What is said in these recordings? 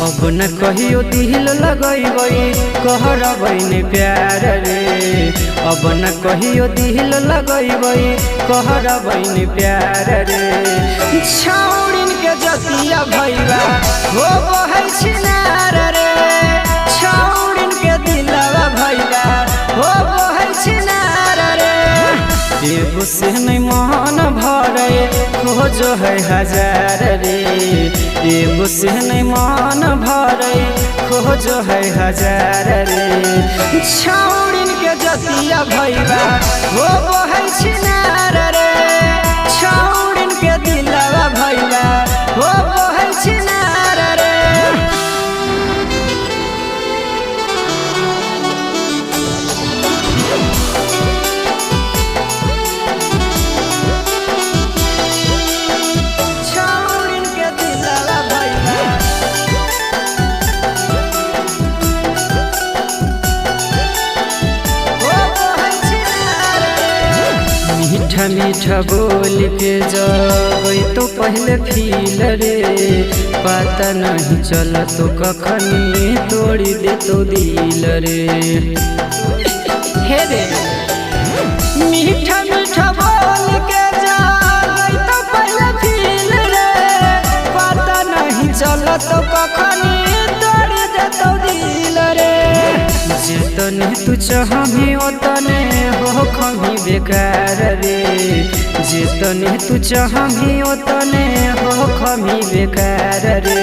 अब न कहियो दिल लगैबै कहरबै ने प्यार रे। अब न कहियो दिल लगैबै कहरबै ने प्यार रे। छौड़िन के जतिया भैया हो बहै छिनार रे। छौड़िन के दिलवा भैया हो बहै छिनार रे। एगो से नहीं मन भरे खोज है हजार रे। एगो से नहीं मन भरे खोज है हजार रे। छौड़िन के जतिया भैया हो बहै छिनार रे। छौड़िन के दिलवा भैया हो बहै छिनार रे। मीठा मीठा बोल के जगई तो पहले फील रे। पता नहीं चल तो कखनी तोड़ी दे तो दिल रे। हे रे मीठा मीठा बोल के जगई तो पहले फील रे। पता नहीं चल तो कखनी तोड़ी दे तो दिल रे। जितने तू चाहबी उतने हो खमी बेकार रे। जितने तू चाहबी उतने हो खमी बेकार रे।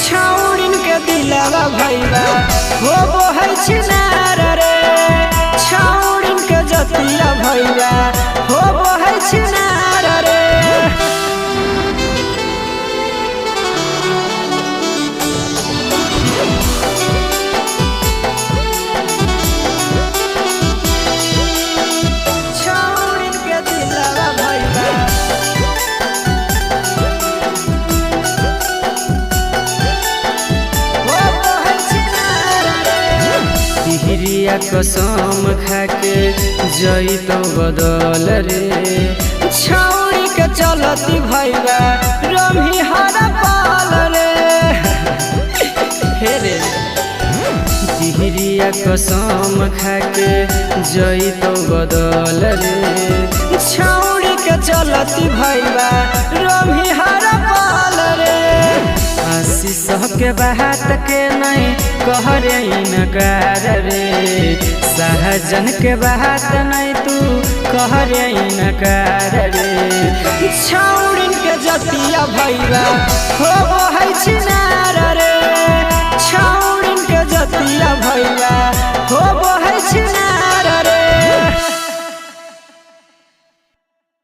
छौड़िन के दिलवा भैया हो बहै छिनार रे। छौड़िन के जतिया भैया हो बहै छिनार रे। हिरिया कसम खाके जई तो बदल रे। छौड़ी के चलती भैया रमी हर पाल रे। हे रे हिरिया कसम खाके जई तो बदल रे। छौड़ी के चलती भैया रमी हर पाल रे। आशीष के बात के नहीं कहरे इनकार रे। सहजन के बात नहीं तू कहरे इनकार रे। छौड़िन के जतिया भैया हो बहै छिनार रे। छौड़िन के जतिया भैया